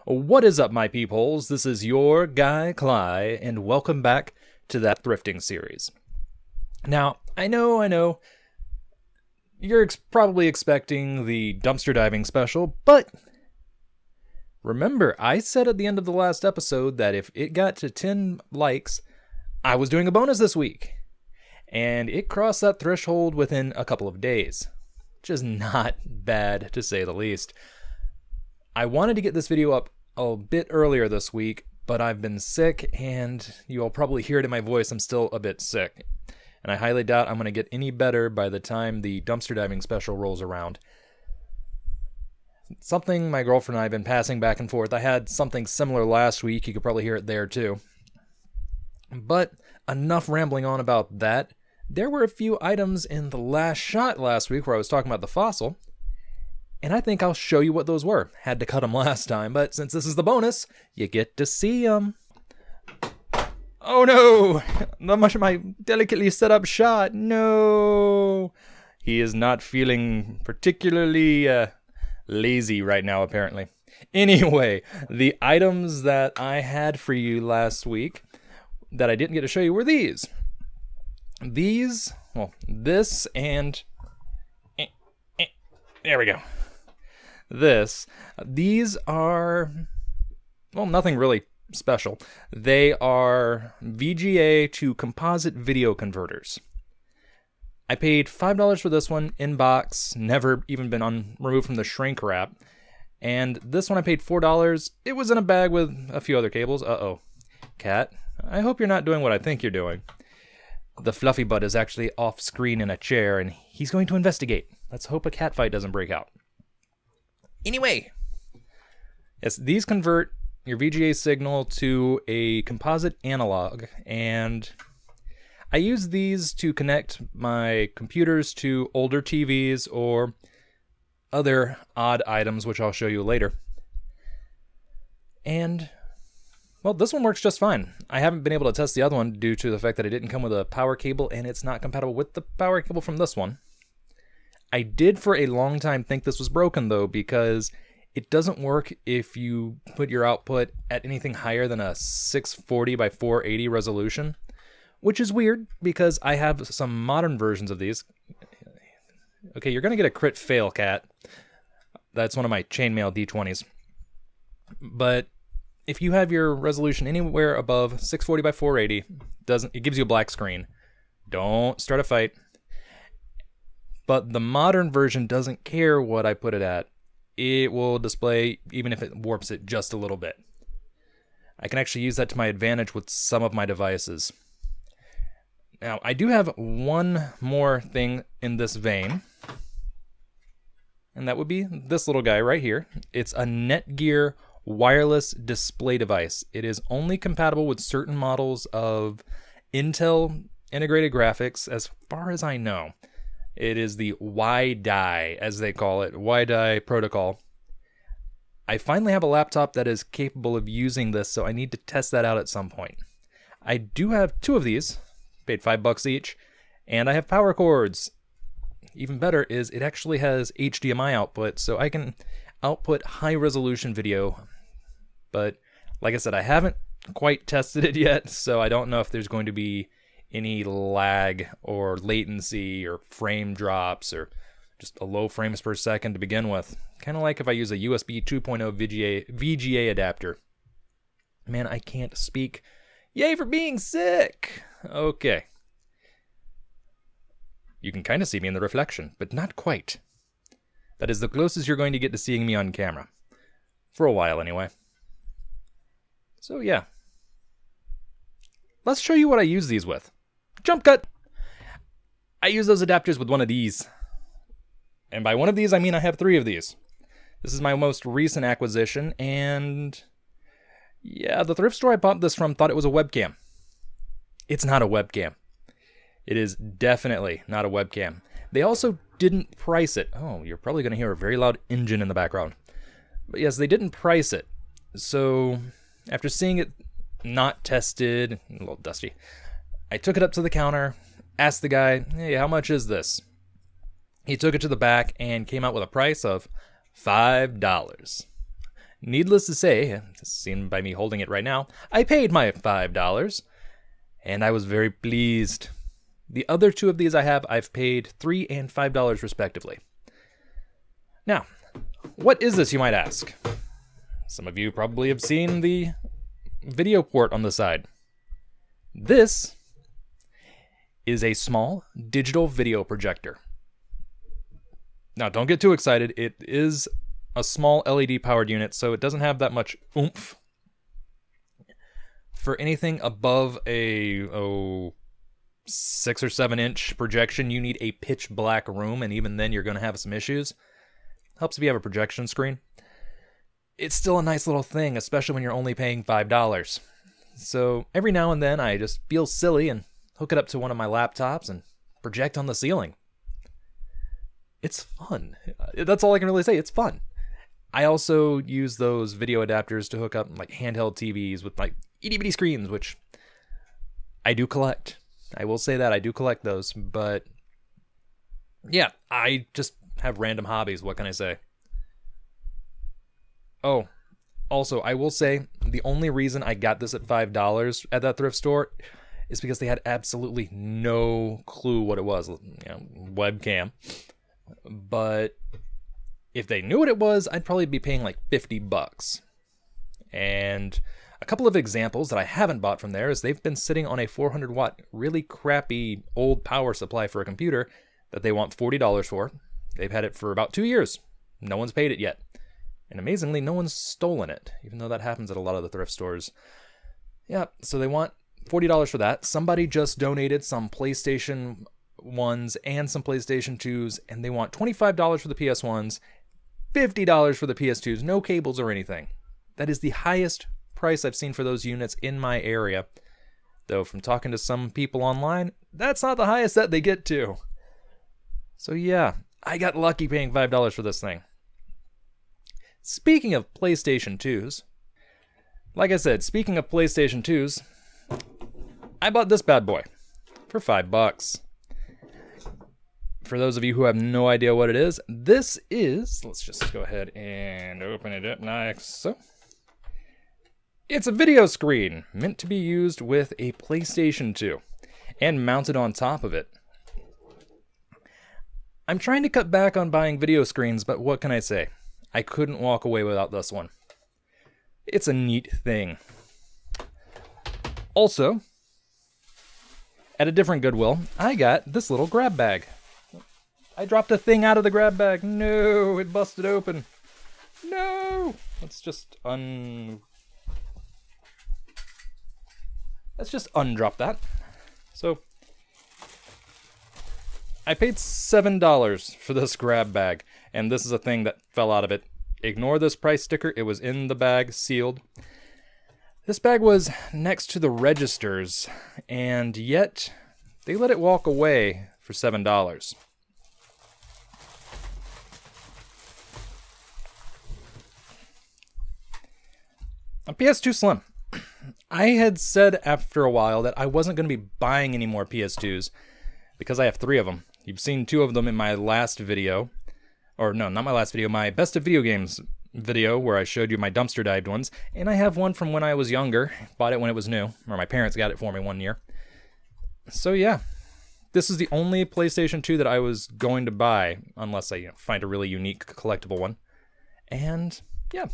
What is up, my peepholes? This is your guy, Cly, and welcome back to that thrifting series. Now, I know, you're probably expecting the dumpster diving special, but remember, I said at the end of the last episode that if it got to 10 likes, I was doing a bonus this week. And it crossed that threshold within a couple of days, which is not bad to say the least. I wanted to get this video up a bit earlier this week, but I've been sick, and you'll probably hear it in my voice, I'm still a bit sick. And I highly doubt I'm going to get any better by the time the dumpster diving special rolls around. Something my girlfriend and I have been passing back and forth. I had something similar last week, you could probably hear it there too. But enough rambling on about that. There were a few items in the last shot last week where I was talking about the fossil, and I think I'll show you what those were. Had to cut them last time, but since this is the bonus, you get to see them. Oh no! Not much of my delicately set up shot. No! He is not feeling particularly lazy right now, apparently. Anyway, the items that I had for you last week that I didn't get to show you were these. This and... there we go. These are... well, nothing really special. They are VGA to composite video converters. I paid $5 for this one in box, never even been removed from the shrink wrap. And this one I paid $4. It was in a bag with a few other cables. Uh-oh. Cat, I hope you're not doing what I think you're doing. The fluffy butt is actually off screen in a chair, and he's going to investigate. Let's hope a cat fight doesn't break out. Anyway, yes, these convert your VGA signal to a composite analog, and I use these to connect my computers to older TVs or other odd items, which I'll show you later. And well, this one works just fine. I haven't been able to test the other one due to the fact that it didn't come with a power cable, and it's not compatible with the power cable from this one. I did for a long time think this was broken, though, because it doesn't work if you put your output at anything higher than a 640 by 480 resolution, which is weird because I have some modern versions of these. Okay, you're going to get a crit fail, cat. That's one of my chainmail D20s. But if you have your resolution anywhere above 640 by 480, it gives you a black screen. Don't start a fight. But the modern version doesn't care what I put it at. It will display even if it warps it just a little bit. I can actually use that to my advantage with some of my devices. Now, I do have one more thing in this vein, and that would be this little guy right here. It's a Netgear wireless display device. It is only compatible with certain models of Intel integrated graphics, as far as I know. It is the WiDi, as they call it, WiDi protocol. I finally have a laptop that is capable of using this, so I need to test that out at some point. I do have two of these, paid $5 each, and I have power cords. Even better is it actually has HDMI output, so I can output high-resolution video. But like I said, I haven't quite tested it yet, so I don't know if there's going to be any lag or latency or frame drops or just a low frames per second to begin with. Kind of like if I use a USB 2.0 VGA adapter. Man, I can't speak. Yay for being sick! Okay. You can kind of see me in the reflection, but not quite. That is the closest you're going to get to seeing me on camera. For a while, anyway. So, yeah. Let's show you what I use these with. Jump cut! I use those adapters with one of these. And by one of these, I mean I have 3 of these. This is my most recent acquisition, and yeah, the thrift store I bought this from thought it was a webcam. It's not a webcam. It is definitely not a webcam. They also didn't price it. Oh, you're probably going to hear a very loud engine in the background. But yes, they didn't price it. So, after seeing it not tested, a little dusty, I took it up to the counter, asked the guy, hey, how much is this? He took it to the back and came out with a price of $5. Needless to say, as seen by me holding it right now, I paid my $5, and I was very pleased. The other two of these I've paid $3 and $5 respectively. Now, what is this, you might ask? Some of you probably have seen the video port on the side. This is a small digital video projector. Now, don't get too excited. It is a small LED powered unit, so it doesn't have that much oomph. For anything above a 6 or 7 inch projection, you need a pitch black room, and even then you're going to have some issues. Helps if you have a projection screen. It's still a nice little thing, especially when you're only paying $5. So every now and then I just feel silly and hook it up to one of my laptops and project on the ceiling. It's fun. That's all I can really say. It's fun. I also use those video adapters to hook up like handheld TVs with like itty bitty screens, which I do collect. I will say that I do collect those, but yeah, I just have random hobbies. What can I say? Oh, also, I will say the only reason I got this at $5 at that thrift store is because they had absolutely no clue what it was. Webcam. But if they knew what it was, I'd probably be paying like $50. And a couple of examples that I haven't bought from there is they've been sitting on a 400 watt, really crappy old power supply for a computer that they want $40 for. They've had it for about 2 years. No one's paid it yet. And amazingly, no one's stolen it, even though that happens at a lot of the thrift stores. Yeah, so they want $40 for that. Somebody just donated some PlayStation 1s and some PlayStation 2s, and they want $25 for the PS1s, $50 for the PS2s, no cables or anything. That is the highest price I've seen for those units in my area. Though from talking to some people online, that's not the highest that they get to. So yeah, I got lucky paying $5 for this thing. Speaking of PlayStation 2s, like I said, speaking of PlayStation 2s, I bought this bad boy for $5. For those of you who have no idea what it is, this is, let's just go ahead and open it up like so. It's a video screen meant to be used with a PlayStation 2 and mounted on top of it. I'm trying to cut back on buying video screens, but what can I say? I couldn't walk away without this one. It's a neat thing. Also, at a different Goodwill, I got this little grab bag. I dropped a thing out of the grab bag. No, it busted open. No! Let's just undrop that. So, I paid $7 for this grab bag, and this is a thing that fell out of it. Ignore this price sticker. It was in the bag, sealed. This bag was next to the registers, and yet they let it walk away for $7. A Ps2 Slim. I had said after a while that I wasn't going to be buying any more PS2s because I have 3 of them. You've seen 2 of them in my last video. Or no, not my last video, my best of video games video where I showed you my dumpster dived ones. And I have one from when I was younger. Bought it when it was new. Or my parents got it for me one year. So yeah. This is the only PlayStation 2 that I was going to buy. Unless I find a really unique collectible one. And yeah.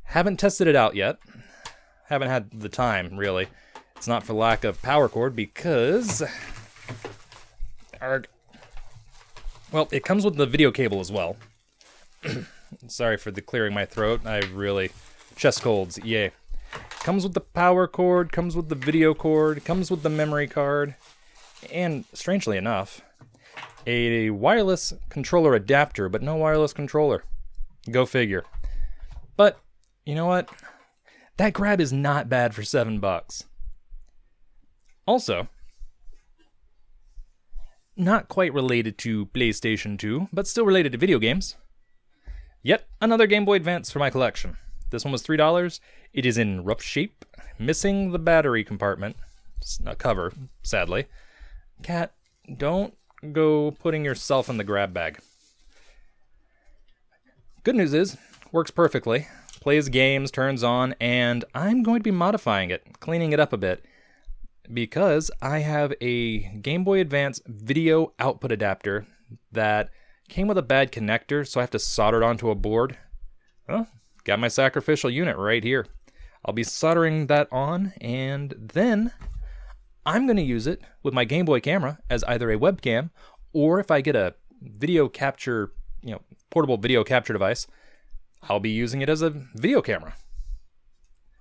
Haven't tested it out yet. Haven't had the time, really. It's not for lack of power cord because... Well, it comes with the video cable as well. Sorry for the clearing my throat. I really... Chest colds, yay. Comes with the power cord, comes with the video cord, comes with the memory card, and, strangely enough, a wireless controller adapter, but no wireless controller. Go figure. But, you know what? That grab is not bad for $7. Also... not quite related to PlayStation 2, but still related to video games. Yet another Game Boy Advance for my collection. This one was $3. It is in rough shape, missing the battery compartment. A cover, sadly. Cat, don't go putting yourself in the grab bag. Good news is, works perfectly. Plays games, turns on, and I'm going to be modifying it, cleaning it up a bit, because I have a Game Boy Advance video output adapter that came with a bad connector, so I have to solder it onto a board. Well, got my sacrificial unit right here. I'll be soldering that on, and then I'm going to use it with my Game Boy camera as either a webcam, or if I get a video capture, portable video capture device, I'll be using it as a video camera.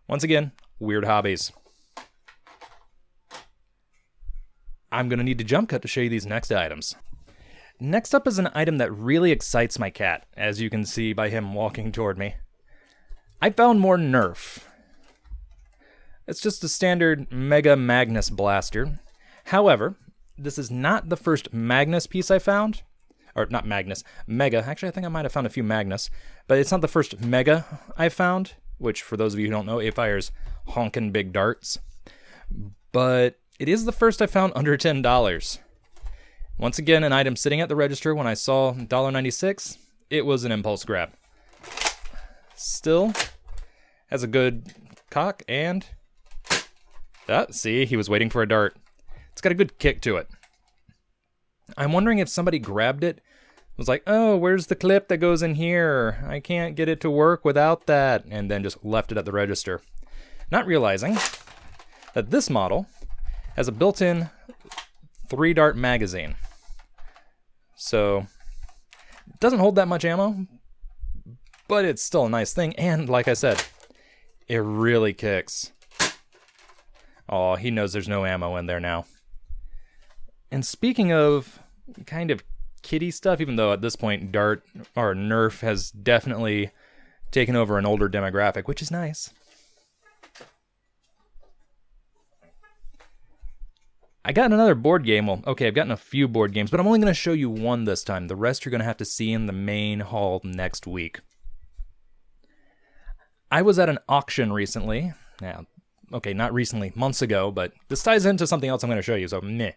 Once again, weird hobbies. I'm going to need to jump cut to show you these next items. Next up is an item that really excites my cat, as you can see by him walking toward me. I found more Nerf. It's just a standard Mega Magnus blaster. However, this is not the first Magnus piece I found. Or not Magnus, Mega. Actually, I think I might have found a few Magnus. But it's not the first Mega I found, which for those of you who don't know, it fires honkin' big darts. But it is the first I found under $10. Once again, an item sitting at the register when I saw $1.96. It was an impulse grab. Still has a good cock and... see, he was waiting for a dart. It's got a good kick to it. I'm wondering if somebody grabbed it, was like, oh, where's the clip that goes in here? I can't get it to work without that, and then just left it at the register. Not realizing that this model has a built-in 3-dart magazine. So, it doesn't hold that much ammo, but it's still a nice thing, and like I said, it really kicks. Oh, he knows there's no ammo in there now. And speaking of kind of kiddie stuff, even though at this point Dart or Nerf has definitely taken over an older demographic, which is nice. I got another board game. Well, okay, I've gotten a few board games, but I'm only going to show you one this time. The rest you're going to have to see in the main haul next week. I was at an auction recently. Now, okay, not recently, months ago, but this ties into something else I'm going to show you, so meh.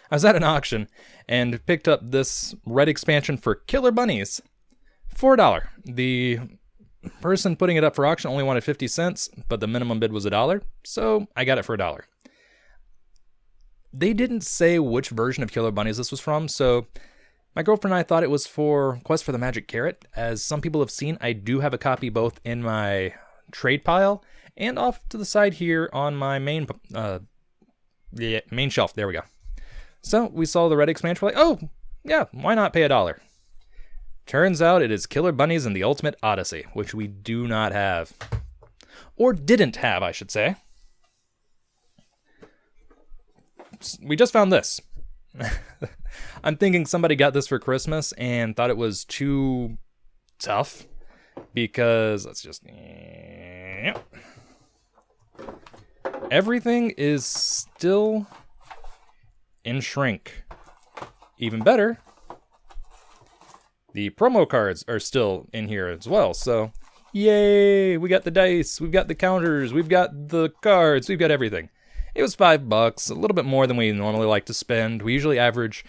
I was at an auction and picked up this red expansion for Killer Bunnies for $1. The person putting it up for auction only wanted 50 cents, but the minimum bid was $1, so I got it for $1. They didn't say which version of Killer Bunnies this was from, so my girlfriend and I thought it was for Quest for the Magic Carrot. As some people have seen, I do have a copy both in my trade pile and off to the side here on my main shelf. There we go. So we saw the red expansion. We're like, oh, yeah, why not pay $1? Turns out it is Killer Bunnies and the Ultimate Odyssey, which we do not have. Or didn't have, I should say. We just found this. I'm thinking somebody got this for Christmas and thought it was too tough. Because, let's just... everything is still... in shrink. Even better, the promo cards are still in here as well. So, yay! We got the dice, we've got the counters, we've got the cards, we've got everything. It was $5, a little bit more than we normally like to spend. We usually average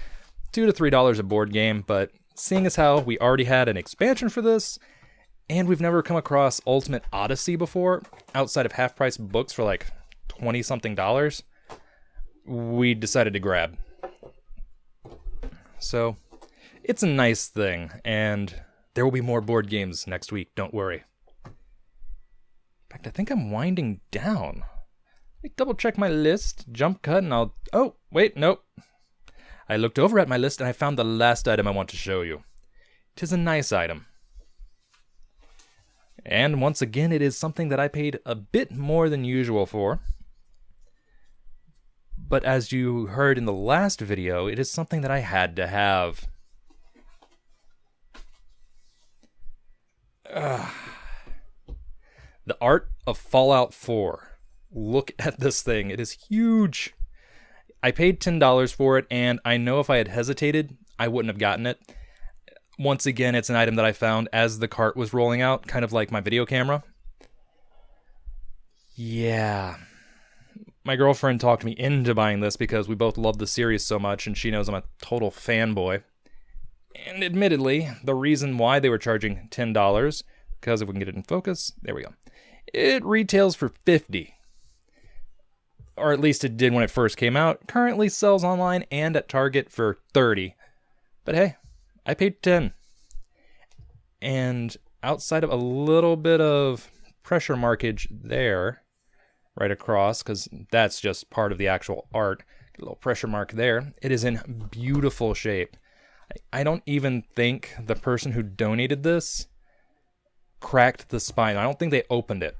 $2 to $3 a board game, but seeing as how we already had an expansion for this, and we've never come across Ultimate Odyssey before, outside of half-price books for like $20-something, we decided to grab. So, it's a nice thing, and there will be more board games next week, don't worry. In fact, I think I'm winding down. Let me double check my list, jump cut, and I'll... oh, wait, nope. I looked over at my list and I found the last item I want to show you. 'Tis a nice item. And once again, it is something that I paid a bit more than usual for. But as you heard in the last video, it is something that I had to have. The art of Fallout 4. Look at this thing. It is huge. I paid $10 for it, and I know if I had hesitated, I wouldn't have gotten it. Once again, it's an item that I found as the cart was rolling out, kind of like my video camera. Yeah. My girlfriend talked me into buying this because we both love the series so much, and she knows I'm a total fanboy. And admittedly, the reason why they were charging $10, because if we can get it in focus, there we go. It retails for $50. Or at least it did when it first came out. Currently sells online and at Target for $30. But hey, I paid $10. And outside of a little bit of pressure markage there, right across, because that's just part of the actual art, a little pressure mark there, it is in beautiful shape. I don't even think the person who donated this cracked the spine. I don't think they opened it.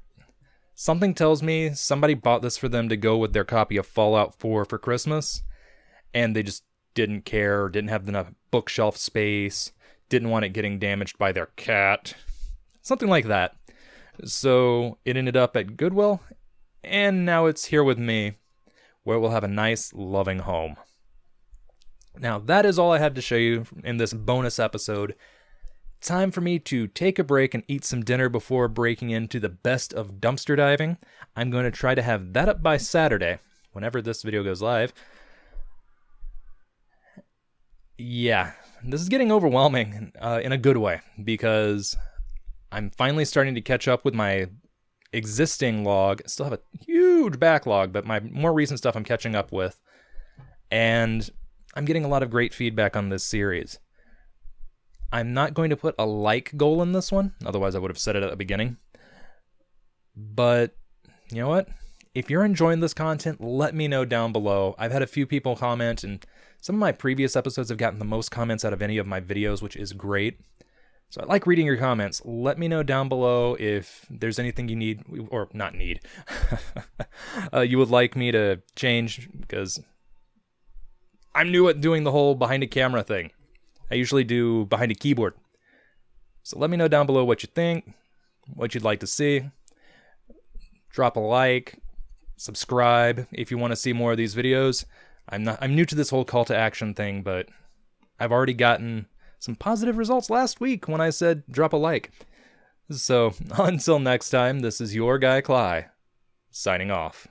Something tells me somebody bought this for them to go with their copy of Fallout 4 for Christmas, and they just didn't care, didn't have enough bookshelf space, didn't want it getting damaged by their cat, something like that. So it ended up at Goodwill, and now it's here with me, where it will have a nice, loving home. Now, that is all I had to show you in this bonus episode. Time for me to take a break and eat some dinner before breaking into the best of dumpster diving. I'm going to try to have that up by Saturday, whenever this video goes live. Yeah, this is getting overwhelming in a good way, because I'm finally starting to catch up with my existing log. I still have a huge backlog, but my more recent stuff I'm catching up with. And I'm getting a lot of great feedback on this series. I'm not going to put a like goal in this one, otherwise I would have said it at the beginning. But, you know what? If you're enjoying this content, let me know down below. I've had a few people comment, and some of my previous episodes have gotten the most comments out of any of my videos, which is great. So I like reading your comments. Let me know down below if there's anything you need, or not need, you would like me to change, because I'm new at doing the whole behind a camera thing. I usually do behind a keyboard. So let me know down below what you think, what you'd like to see. Drop a like, subscribe if you want to see more of these videos. I'm new to this whole call to action thing, but I've already gotten some positive results last week when I said drop a like. So until next time, this is your guy Cly, signing off.